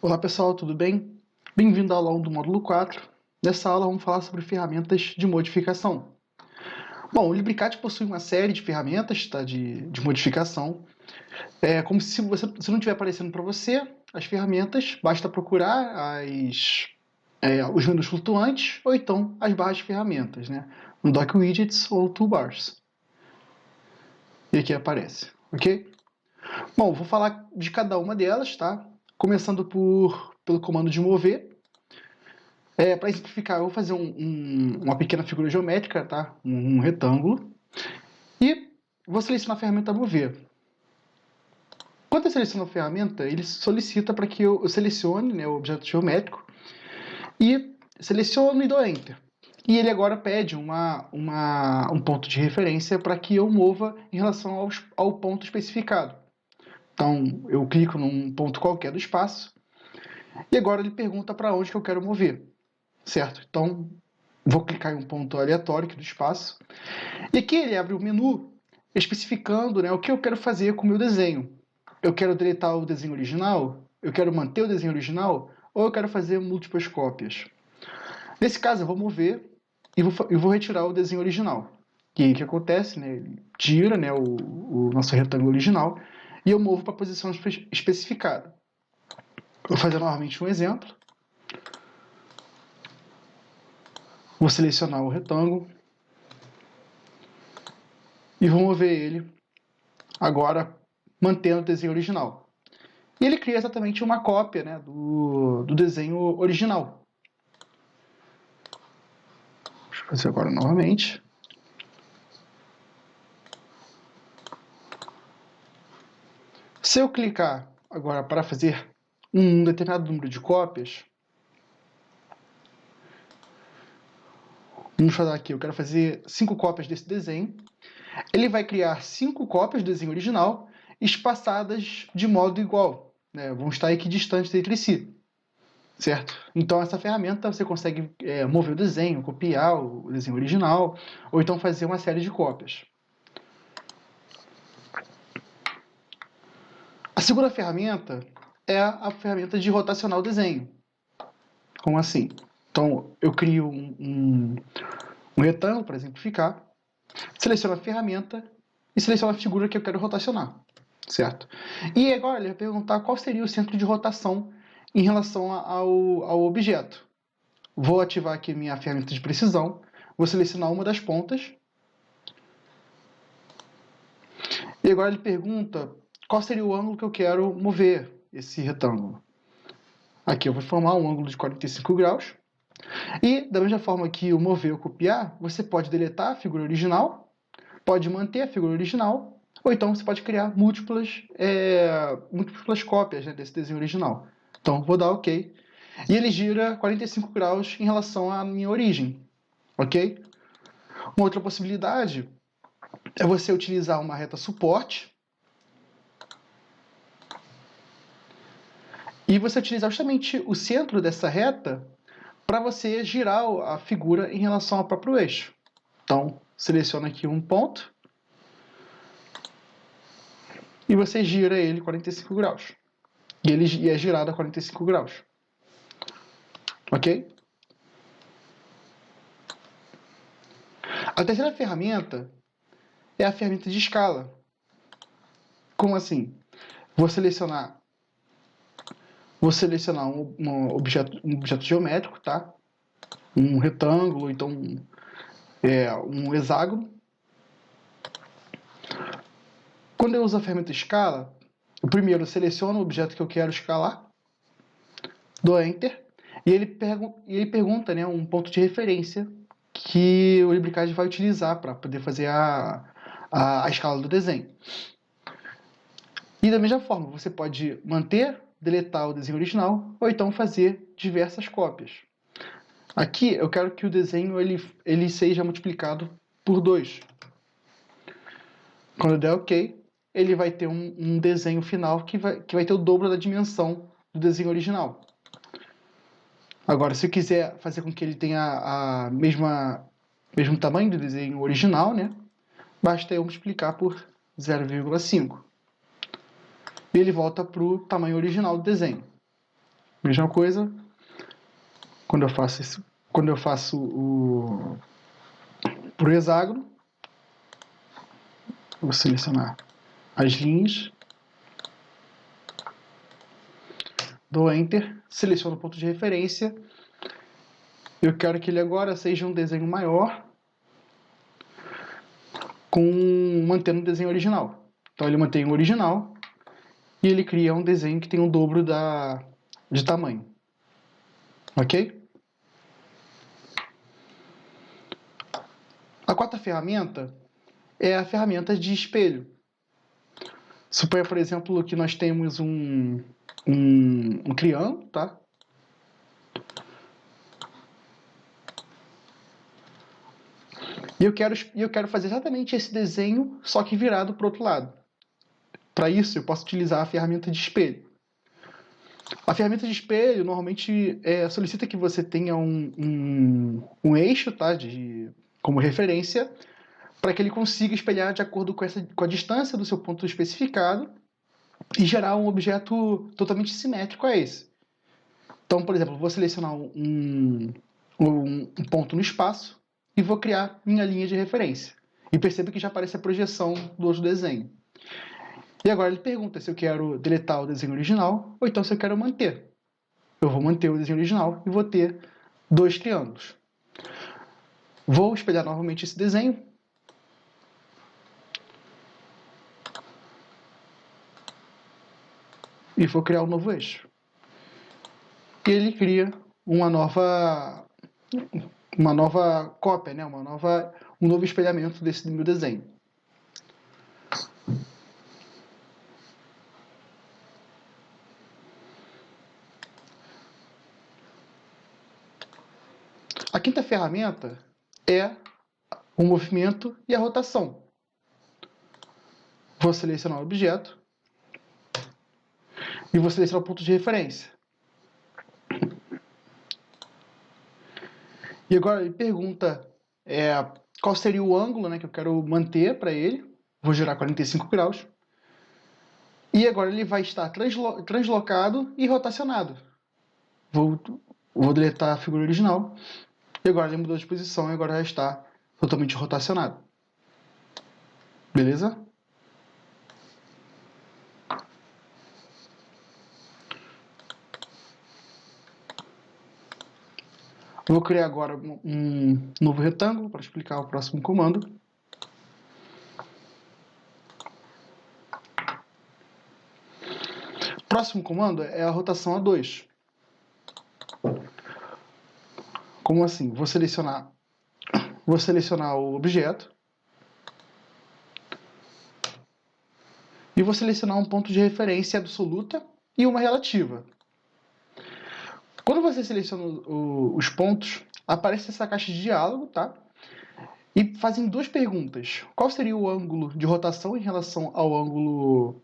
Olá pessoal, tudo bem? Bem-vindo à aula 1 do módulo 4. Nessa aula vamos falar sobre ferramentas de modificação. Bom, o LibreCAD possui uma série de ferramentas de modificação. Como se não estiver aparecendo para você as ferramentas, basta procurar os menus flutuantes ou então as barras de ferramentas, né? No Dock Widgets ou Toolbars. E aqui aparece, ok? Bom, vou falar de cada uma delas, tá? Começando pelo comando de mover. Para exemplificar, eu vou fazer uma pequena figura geométrica, tá? Um retângulo. E vou selecionar a ferramenta mover. Quando eu seleciono a ferramenta, ele solicita para que eu selecione, né, o objeto geométrico e seleciono e dou Enter. E ele agora pede um ponto de referência para que eu mova em relação ao ponto especificado. Então, eu clico num ponto qualquer do espaço e agora ele pergunta para onde que eu quero mover, certo? Então, vou clicar em um ponto aleatório aqui do espaço. E aqui ele abre o menu especificando, né, o que eu quero fazer com o meu desenho. Eu quero deletar o desenho original? Eu quero manter o desenho original? Ou eu quero fazer múltiplas cópias? Nesse caso, eu vou mover e vou retirar o desenho original. E aí o que acontece? Né, ele tira, né, o nosso retângulo original e eu movo para a posição especificada. Vou fazer novamente um exemplo. Vou selecionar o retângulo e vou mover ele agora mantendo o desenho original. E ele cria exatamente uma cópia, né, do desenho original. Deixa eu fazer agora novamente. Se eu clicar agora para fazer um determinado número de cópias, vamos falar aqui, eu quero fazer 5 cópias desse desenho. Ele vai criar 5 cópias do desenho original espaçadas de modo igual, né? Vão estar equidistantes entre si, certo? Então essa ferramenta você consegue mover o desenho, copiar o desenho original, ou então fazer uma série de cópias. A segunda ferramenta é a ferramenta de rotacionar o desenho. Como assim? Então eu crio um retângulo para exemplificar, seleciono a ferramenta e seleciono a figura que eu quero rotacionar, certo? E agora ele vai perguntar qual seria o centro de rotação em relação ao objeto. Vou ativar aqui minha ferramenta de precisão, vou selecionar uma das pontas. E agora ele pergunta qual seria o ângulo que eu quero mover esse retângulo. Aqui eu vou formar um ângulo de 45 graus. E da mesma forma que o mover ou copiar, você pode deletar a figura original, pode manter a figura original, ou então você pode criar múltiplas cópias, né, desse desenho original. Então vou dar OK. E ele gira 45 graus em relação à minha origem. Ok? Uma outra possibilidade é você utilizar uma reta suporte e você utilizar justamente o centro dessa reta para você girar a figura em relação ao próprio eixo. Então, seleciona aqui um ponto e você gira ele 45 graus. E ele é girado a 45 graus. Ok? A terceira ferramenta é a ferramenta de escala. Como assim? Vou selecionar um objeto geométrico, tá? Um retângulo, então um hexágono. Quando eu uso a ferramenta escala, eu primeiro seleciono o objeto que eu quero escalar, dou Enter, e ele pergunta, né, um ponto de referência que o LibreCAD vai utilizar para poder fazer a escala do desenho. E da mesma forma, você pode manter, deletar o desenho original, ou então fazer diversas cópias. Aqui eu quero que o desenho ele seja multiplicado por 2. Quando eu der OK, ele vai ter um desenho final que vai ter o dobro da dimensão do desenho original. Agora, se eu quiser fazer com que ele tenha mesmo tamanho do desenho original, né, basta eu multiplicar por 0,5. E ele volta para o tamanho original do desenho. Mesma coisa, quando eu faço pro hexágono, vou selecionar as linhas, dou Enter, seleciono o ponto de referência. Eu quero que ele agora seja um desenho maior, mantendo o desenho original. Então ele mantém o original e ele cria um desenho que tem o dobro de tamanho. Ok? A quarta ferramenta é a ferramenta de espelho. Suponha, por exemplo, que nós temos um triângulo, tá? E eu quero fazer exatamente esse desenho, só que virado para o outro lado. Para isso, eu posso utilizar a ferramenta de espelho. A ferramenta de espelho normalmente solicita que você tenha um eixo, tá, como referência, para que ele consiga espelhar de acordo com a distância do seu ponto especificado e gerar um objeto totalmente simétrico a esse. Então, por exemplo, vou selecionar um ponto no espaço e vou criar minha linha de referência. E perceba que já aparece a projeção do outro desenho. E agora ele pergunta se eu quero deletar o desenho original ou então se eu quero manter. Eu vou manter o desenho original e vou ter dois triângulos. Vou espelhar novamente esse desenho. E vou criar um novo eixo. E ele cria uma nova cópia, né? Um novo espelhamento desse meu desenho. A quinta ferramenta é o movimento e a rotação. Vou selecionar o objeto e vou selecionar o ponto de referência. E agora ele pergunta qual seria o ângulo, né, que eu quero manter para ele. Vou girar 45 graus. E agora ele vai estar translocado e rotacionado. Vou deletar a figura original. E agora ele mudou de posição e agora já está totalmente rotacionado. Beleza? Vou criar agora um novo retângulo para explicar o próximo comando. O próximo comando é a rotação a 2. Como assim? Vou selecionar o objeto e vou selecionar um ponto de referência absoluta e uma relativa. Quando você seleciona os pontos, aparece essa caixa de diálogo, tá? E fazem duas perguntas. Qual seria o ângulo de rotação em relação ao ângulo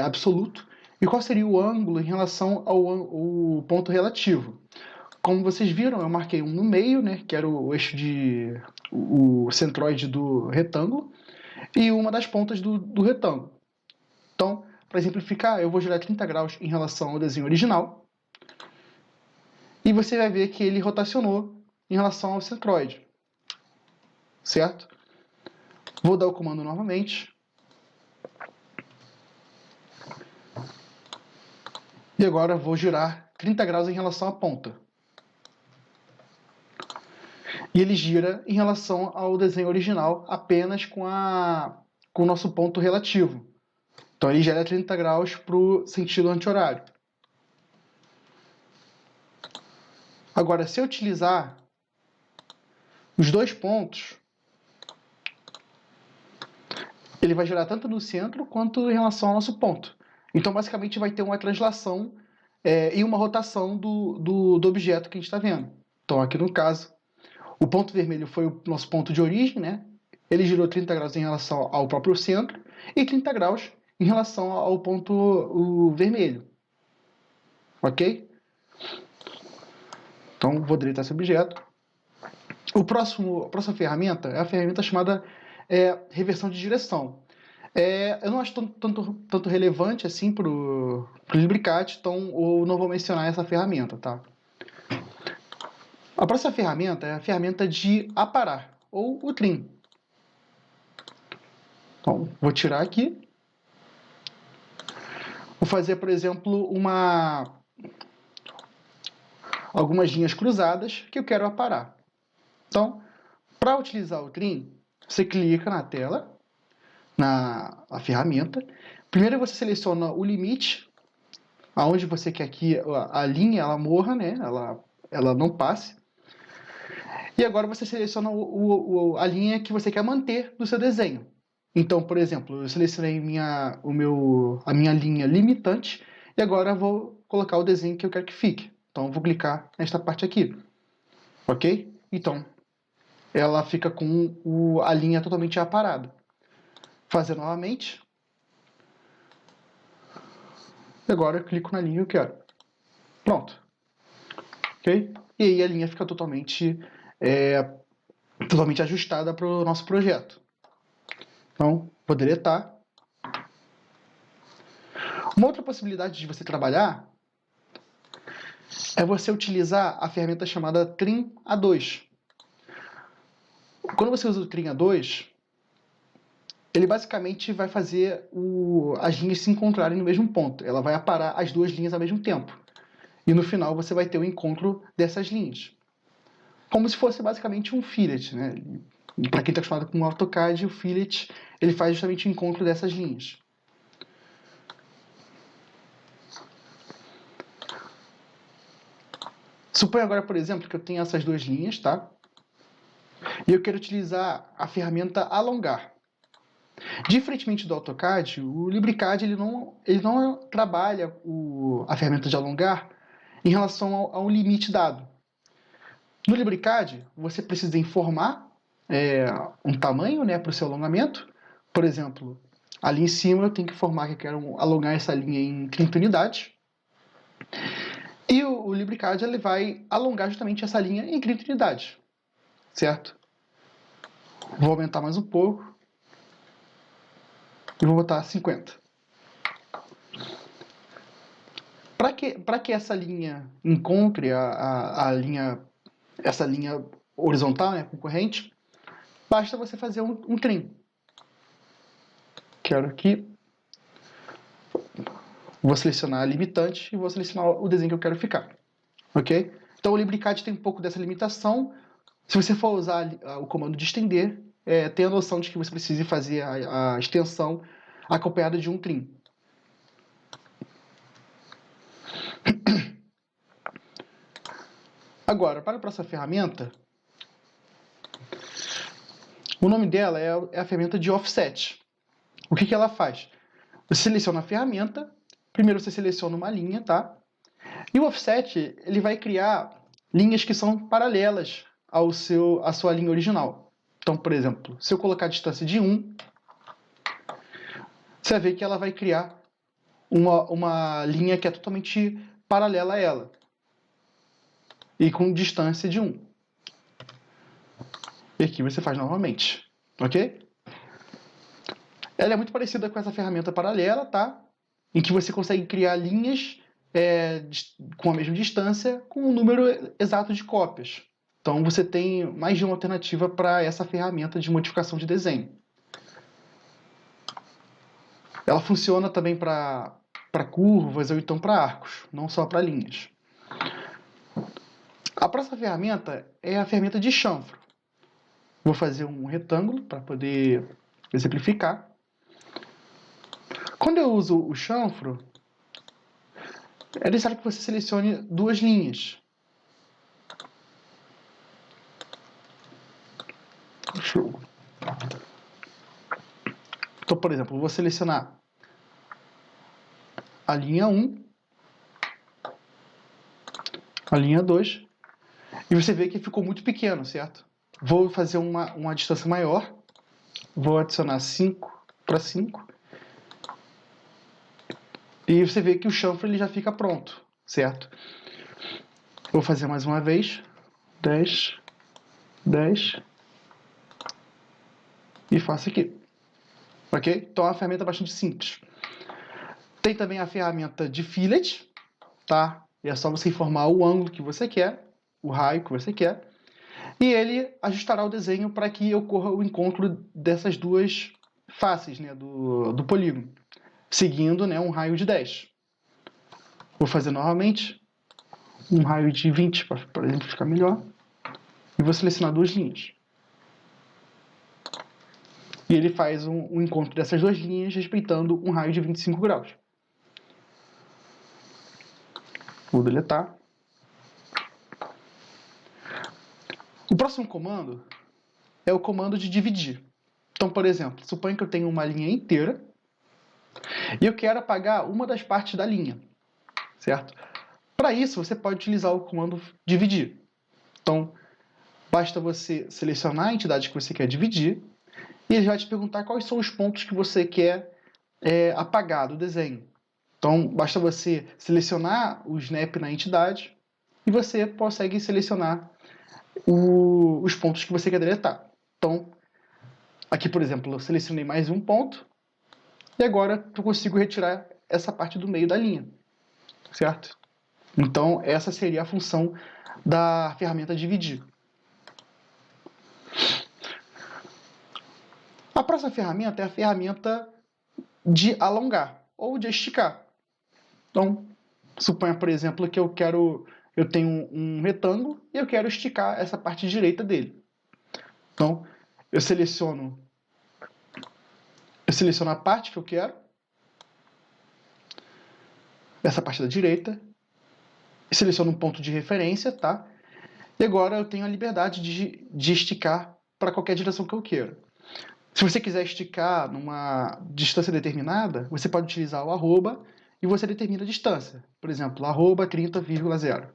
absoluto? E qual seria o ângulo em relação ao ponto relativo? Como vocês viram, eu marquei um no meio, né, que era o eixo o centroide do retângulo, e uma das pontas do retângulo. Então, para exemplificar, eu vou girar 30 graus em relação ao desenho original, e você vai ver que ele rotacionou em relação ao centroide. Certo? Vou dar o comando novamente. E agora vou girar 30 graus em relação à ponta. E ele gira em relação ao desenho original apenas com o nosso ponto relativo. Então ele gera 30 graus para o sentido anti-horário. Agora, se eu utilizar os dois pontos, ele vai girar tanto no centro quanto em relação ao nosso ponto. Então, basicamente, vai ter uma translação e uma rotação do objeto que a gente está vendo. Então, aqui no caso, o ponto vermelho foi o nosso ponto de origem, né? Ele girou 30 graus em relação ao próprio centro e 30 graus em relação ao ponto vermelho. Ok? Então, vou deletar esse objeto. A próxima ferramenta é a ferramenta chamada reversão de direção. Eu não acho tanto relevante assim pro LibreCAD, então eu não vou mencionar essa ferramenta, tá? A próxima ferramenta é a ferramenta de aparar, ou o trim. Então, vou tirar aqui. Vou fazer, por exemplo, algumas linhas cruzadas que eu quero aparar. Então, para utilizar o trim, você clica na tela, na ferramenta. Primeiro você seleciona o limite, aonde você quer que a linha ela morra, né? Ela não passe. E agora você seleciona a linha que você quer manter no seu desenho. Então, por exemplo, eu selecionei a minha linha limitante e agora vou colocar o desenho que eu quero que fique. Então, eu vou clicar nesta parte aqui, ok? Então, ela fica com a linha totalmente aparada. Fazer novamente. E agora eu clico na linha que eu quero. Pronto. Ok? E aí a linha fica totalmente ajustada para o nosso projeto. Então, vou deletar. Uma outra possibilidade de você trabalhar é você utilizar a ferramenta chamada Trim A2. Quando você usa o Trim A2, ele basicamente vai fazer as linhas se encontrarem no mesmo ponto. Ela vai aparar as duas linhas ao mesmo tempo. E no final você vai ter o encontro dessas linhas. Como se fosse basicamente um fillet, né? Para quem está acostumado com o AutoCAD, o fillet ele faz justamente o encontro dessas linhas. Suponha agora, por exemplo, que eu tenho essas duas linhas, tá? E eu quero utilizar a ferramenta alongar. Diferentemente do AutoCAD, o LibreCAD ele não trabalha a ferramenta de alongar em relação a um limite dado. No LibreCAD, você precisa informar um tamanho, né, para o seu alongamento. Por exemplo, ali em cima eu tenho que informar que eu quero alongar essa linha em 30 unidades. E o LibreCAD ele vai alongar justamente essa linha em 30 unidades, certo? Vou aumentar mais um pouco e vou botar 50. Para que essa linha encontre essa linha horizontal, né, concorrente, basta você fazer um trim. Quero aqui, vou selecionar a limitante e vou selecionar o desenho que eu quero ficar, ok? Então o LibreCAD tem um pouco dessa limitação. Se você for usar o comando de estender, tenha a noção de que você precisa fazer a extensão acompanhada de um trim. Agora, para a próxima ferramenta, o nome dela é a ferramenta de offset. O que ela faz? Você seleciona a ferramenta, primeiro você seleciona uma linha, tá? E o offset, ele vai criar linhas que são paralelas à sua linha original. Então, por exemplo, se eu colocar a distância de 1, você vai ver que ela vai criar uma linha que é totalmente paralela a ela. E com distância de 1. E aqui você faz novamente, ok? Ela é muito parecida com essa ferramenta paralela, tá? Em que você consegue criar linhas com a mesma distância com um número exato de cópias. Então você tem mais de uma alternativa para essa ferramenta de modificação de desenho. Ela funciona também para curvas ou então para arcos, não só para linhas. A próxima ferramenta é a ferramenta de chanfro. Vou fazer um retângulo para poder exemplificar. Quando eu uso o chanfro, é necessário que você selecione duas linhas. Show. Então, por exemplo, eu vou selecionar a linha 1, a linha 2, e você vê que ficou muito pequeno, certo? Vou fazer uma distância maior, vou adicionar 5 para 5, e você vê que o chanfro ele já fica pronto, certo? Vou fazer mais uma vez, 10, 10, e faço aqui. ok? Então é uma ferramenta bastante simples. Tem também a ferramenta de fillet, tá? E é só você informar o ângulo que você quer, o raio que você quer, e ele ajustará o desenho para que ocorra o encontro dessas duas faces, né, do polígono, seguindo, né, um raio de 10. Vou fazer novamente um raio de 20 para ele ficar melhor. E vou selecionar duas linhas. E ele faz um encontro dessas duas linhas respeitando um raio de 25 graus. Vou deletar. O próximo comando é o comando de dividir. Então, por exemplo, suponha que eu tenho uma linha inteira e eu quero apagar uma das partes da linha, certo? Para isso, você pode utilizar o comando dividir. Então, basta você selecionar a entidade que você quer dividir e ele vai te perguntar quais são os pontos que você quer apagar do desenho. Então, basta você selecionar o snap na entidade e você consegue selecionar os pontos que você quer deletar. Então, aqui, por exemplo, eu selecionei mais um ponto e agora eu consigo retirar essa parte do meio da linha, certo? Então, essa seria a função da ferramenta dividir. A próxima ferramenta é a ferramenta de alongar ou de esticar. Então, suponha, por exemplo, que eu tenho um retângulo e eu quero esticar essa parte direita dele. Então, eu seleciono a parte que eu quero, essa parte da direita, e seleciono um ponto de referência, tá? E agora eu tenho a liberdade de esticar para qualquer direção que eu queira. Se você quiser esticar numa distância determinada, você pode utilizar o arroba e você determina a distância. Por exemplo, arroba 30,0.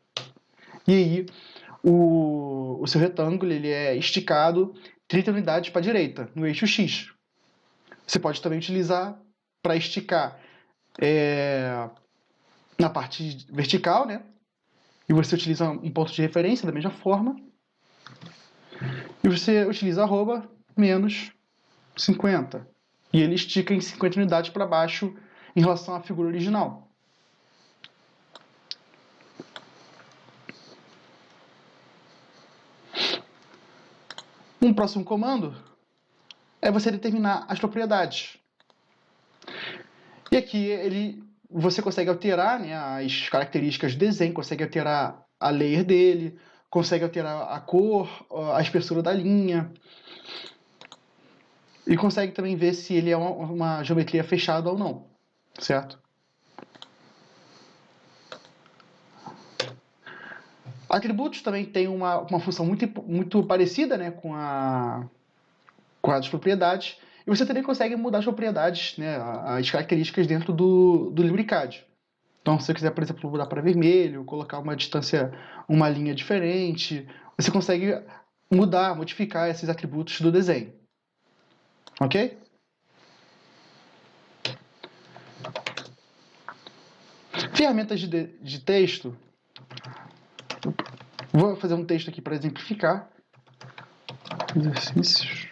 E aí, o seu retângulo ele é esticado 30 unidades para a direita, no eixo X. Você pode também utilizar para esticar na parte vertical, né? E você utiliza um ponto de referência da mesma forma. E você utiliza arroba menos 50. E ele estica em 50 unidades para baixo em relação à figura original. Um próximo comando é você determinar as propriedades. E aqui você consegue alterar, né, as características do desenho, consegue alterar a layer dele, consegue alterar a cor, a espessura da linha, e consegue também ver se ele é uma geometria fechada ou não, certo? Atributos também tem uma função muito parecida, né, com as propriedades, e você também consegue mudar as propriedades, né, as características dentro do LibreCAD. Então, se você quiser, por exemplo, mudar para vermelho, colocar uma distância, uma linha diferente, você consegue modificar esses atributos do desenho. Ok? Ferramentas de texto. Vou fazer um texto aqui para exemplificar. Exercícios.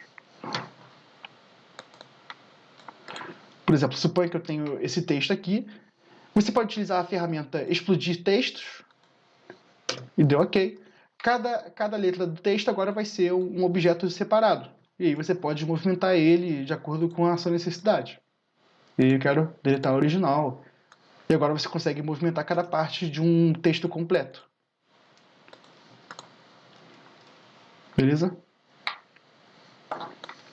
Por exemplo, suponha que eu tenho esse texto aqui. Você pode utilizar a ferramenta explodir textos. E deu ok. Cada letra do texto agora vai ser um objeto separado. E aí você pode movimentar ele de acordo com a sua necessidade. E aí eu quero deletar o original. E agora você consegue movimentar cada parte de um texto completo. Beleza?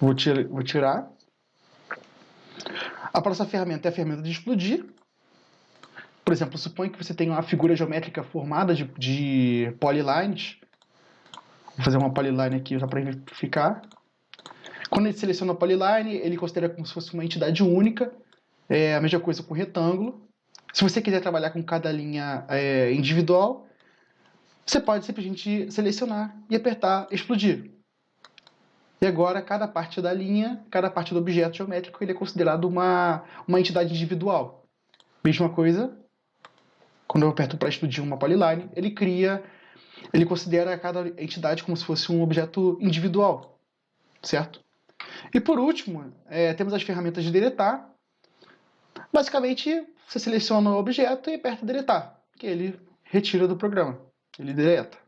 Vou tirar. A próxima ferramenta é a ferramenta de explodir. Por exemplo, suponha que você tem uma figura geométrica formada de polylines. Vou fazer uma polyline aqui só para exemplificar. Quando ele seleciona a polyline, ele considera como se fosse uma entidade única. É a mesma coisa com o retângulo. Se você quiser trabalhar com cada linha individual, você pode simplesmente selecionar e apertar explodir. E agora, cada parte da linha, cada parte do objeto geométrico, ele é considerado uma entidade individual. Mesma coisa, quando eu aperto para explodir uma polyline, ele considera cada entidade como se fosse um objeto individual, certo? E por último, temos as ferramentas de deletar. Basicamente, você seleciona o objeto e aperta deletar, que ele retira do programa, ele deleta.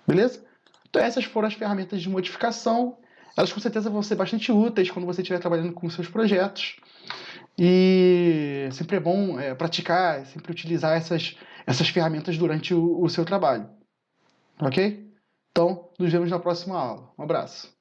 Beleza? Então essas foram as ferramentas de modificação. Elas com certeza vão ser bastante úteis quando você estiver trabalhando com seus projetos. E sempre é bom praticar, sempre utilizar essas ferramentas durante o seu trabalho. Ok? Então, nos vemos na próxima aula. Um abraço.